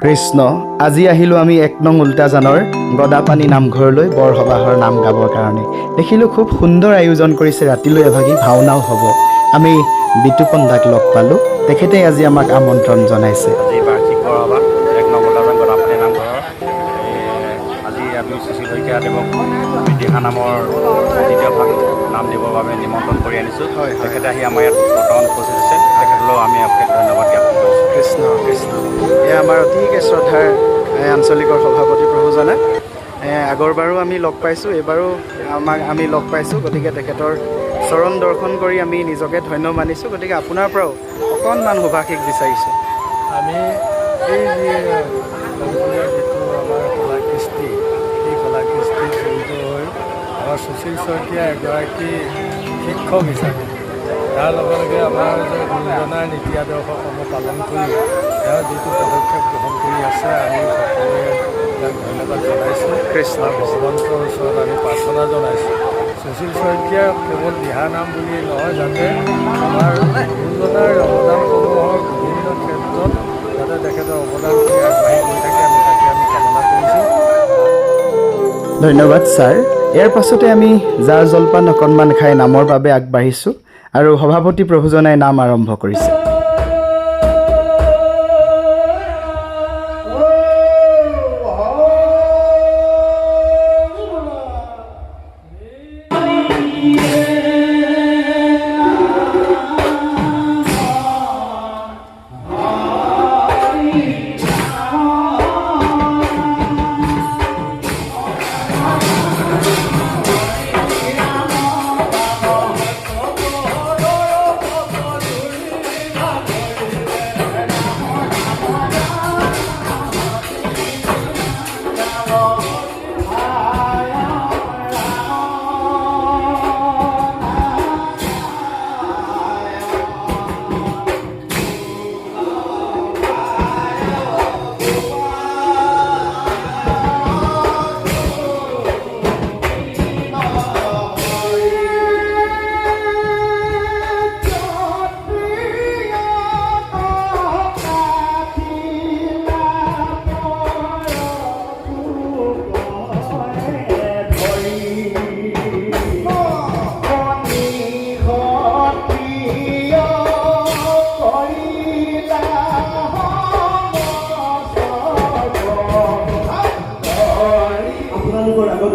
কৃষ্ণ আজি আহিলোঁ আমি ১ নং উল্টাজানৰ গদাপানী নামঘৰলৈ বৰসবাহৰ নাম গাবৰ কাৰণে। দেখিলোঁ খুব সুন্দৰ আয়োজন কৰিছে, ৰাতিলৈ এভাগি ভাওনাও হ'ব। আমি বিতুপন দাক লগ পালোঁ, তেখেতে আজি আমাক আমন্ত্ৰণ জনাইছে। আজি বাৰ্ষিক বৰসবাহ ১ নং উল্টাজান গদাপানী নামঘৰৰ আজি আমি সুশীল শইকীয়াদেৱক দিহা নামৰ দ্বিতীয় ভাগ নাম দিবৰ বাবে নিমন্ত্ৰণ কৰি আনিছোঁ। তেখেতে আহি আমাৰ ইয়াত বৰ্তমান উপস্থিত আছে, তেখেতলৈও আমি আপোনাক ধন্যবাদ জ্ঞাপন কৰিছোঁ। কৃষ্ণ কৃষ্ণ। এয়া আমাৰ অতিকে শ্ৰদ্ধাৰ আঞ্চলিকৰ সভাপতি প্ৰভুজনা। আগৰবাৰো আমি লগ পাইছোঁ, এইবাৰো আমি লগ পাইছোঁ। গতিকে তেখেতৰ চৰণ দৰ্শন কৰি আমি নিজকে ধন্য মানিছোঁ। গতিকে আপোনাৰ পৰাও অকণমান শুভাশীষ বিচাৰিছোঁ। আমি এই যিটো আমাৰ কলা কৃষ্টি, এই কলা কৃষ্টিত জড়িত হৈ আমাৰ সুশীল শইকীয়া এগৰাকী শিক্ষক হিচাপে তাৰ লগে লগে আমাৰ যে গুৰুজনাৰ নীতি আদৰ্শসমূহ পালন কৰি তেওঁ যিটো পদক্ষেপ গ্ৰহণ কৰি আছে, আমি সকলোৱে তেওঁক ধন্যবাদ জনাইছোঁ। কৃষ্ণ ভগৱন্তৰ ওচৰত আমি প্ৰাৰ্থনা জনাইছোঁ। সুশীল শইকীয়া কেৱল দিহা নাম বুলি নহয়, যাতে আমাৰ গুৰুজনাৰ অৱদানসমূহৰ বিভিন্ন ক্ষেত্ৰত যাতে তেখেতৰ অৱদানখিনি আগবাঢ়ি গৈ থাকে, আমি তাকে কামনা কৰিছোঁ। ধন্যবাদ ছাৰ। ইয়াৰ পাছতে আমি জা জলপান অকণমান খাই নামৰ বাবে আগবাঢ়িছোঁ আৰু সভাপতি প্ৰভুজনাই নাম আৰম্ভ কৰিছে।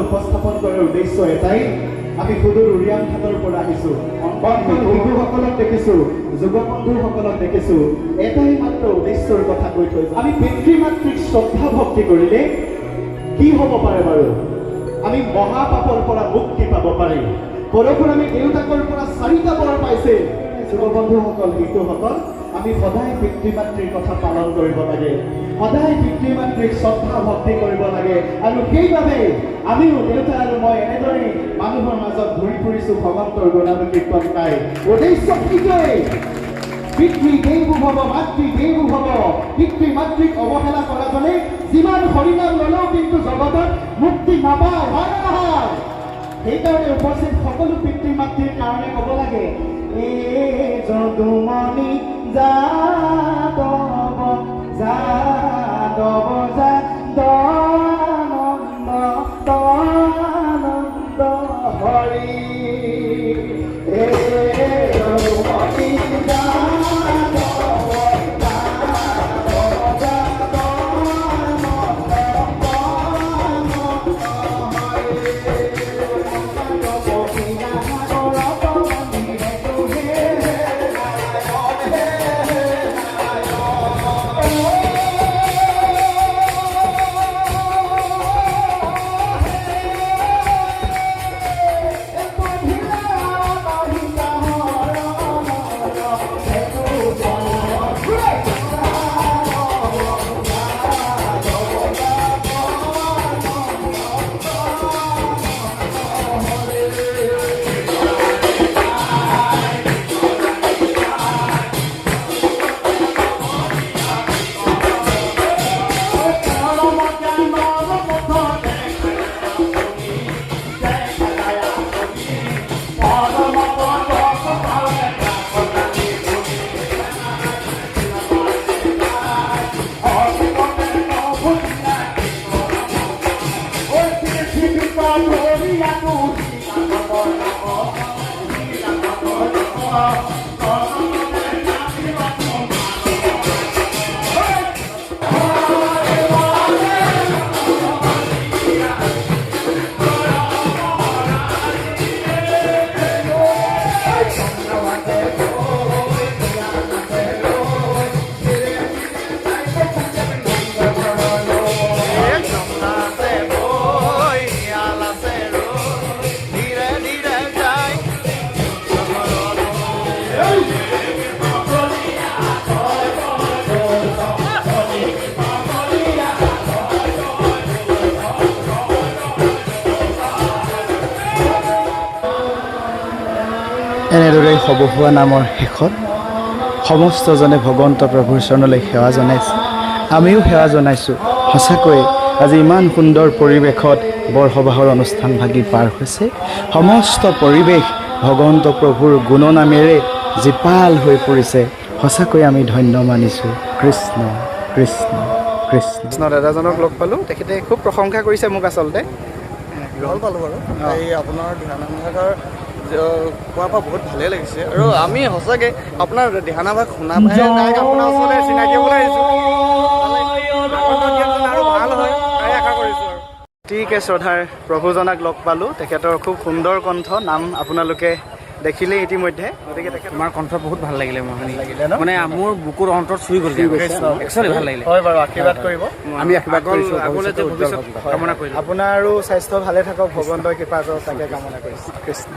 উপস্থাপন কৰাৰ উদ্দেশ্য এটাই, আমি সুদূৰ উৰিয়াম ঘাটৰ পৰা আহিছোঁ। শিশুসকলক দেখিছোঁ, যুৱবন্ধুসকলক দেখিছোঁ, এটাই মাত্ৰ উদ্দেশ্যৰ কথা কৈ থৈছোঁ। আমি পিতৃ মাতৃক শ্ৰদ্ধা ভক্তি কৰিলে কি হ'ব পাৰে বাৰু? আমি মহাপাপৰ পৰা মুক্তি পাব পাৰিম। পৰশুৰামে দেউতাকৰ পৰা 4টা বৰ পাইছে। যুৱবন্ধুসকল, শিশুসকল, আমি সদায় পিতৃ মাতৃৰ কথা পালন কৰিব লাগে, সদায় পিতৃ মাতৃক শ্ৰদ্ধা ভক্তি কৰিব লাগে। আৰু সেইবাবে আমিও দেউতা আৰু মই এনেদৰে মানুহৰ মাজত ঘূৰি ফুৰিছোঁ ভগৱন্তৰ গুণানুকীৰ্তন গাই। উদ্দেশ্য কিটোৱে, পিতৃ দেৱো ভৱ মাতৃ দেৱো ভৱ। পিতৃ মাতৃক অৱহেলা কৰাজনে যিমান হৰিনাম ল'লেও কিন্তু জগতত মুক্তি নাপায়, হয় নে নহয়? সেইকাৰণে উপস্থিত সকলো পিতৃ মাতৃৰ কাৰণে ক'ব লাগে, এ যদুমণি যাদৱ যাদৱ যাদৱানন্দ তনন্দ হৰি। এ যদুমণি এনেদৰেই সবহুৱা নামৰ শেষত সমস্তজনে ভগৱন্ত প্ৰভুৰ চৰণলৈ সেৱা জনাইছে। আমিও সেৱা জনাইছোঁ। সঁচাকৈ আজি ইমান সুন্দৰ পৰিৱেশত বৰসবাহৰ অনুষ্ঠান ভাগি পাৰ হৈছে। সমস্ত পৰিৱেশ ভগৱন্ত প্ৰভুৰ গুণনামেৰে জীপাল হৈ পৰিছে। সঁচাকৈ আমি ধন্য মানিছোঁ। কৃষ্ণ কৃষ্ণ কৃষ্ণ। কৃষ্ণ দাদাজনক লগ পালোঁ, তেখেতে খুব প্ৰশংসা কৰিছে মোক আচলতে। ভাল পালোঁ বাৰু এই আপোনাৰ ধ্যানাভাগৰ কোৱাৰ পৰা বহুত ভালেই লাগিছে আৰু আমি সঁচাকৈ আপোনাৰ ধ্যানাভাগ শুনা পাই ডাইৰেক্ট আপোনাৰ ওচৰতে চিনাকি হ'বলৈ আহিছোঁ। আৰু ভাল হয় তাৰে আশা কৰিছোঁ আৰু অতিকে শ্ৰদ্ধাৰ প্ৰভুজনাক লগ পালোঁ। তেখেতৰ খুব সুন্দৰ কণ্ঠ, নাম আপোনালোকে দেখিলেই ইতিমধ্যে। গতিকে তেখেত তোমাৰ কণ্ঠ বহুত ভাল লাগিলে মোৰ শুনি। লাগিলে ন? মানে মোৰ বুকুৰ অন্তৰত চুই গ'ল একচুৱেলি ভাল লাগিলে। হয় বাৰু, আশীৰ্বাদ কৰিব। আমি আশীৰ্বাদ কৰিছোঁ আগলৈ যে ভৱিষ্যত কামনা কৰিলোঁ। আপোনাৰো স্বাস্থ্য ভালে থাকক, ভগৱন্তই কৃপা কৰক তাকে কামনা কৰিছোঁ। কৃষ্ণ।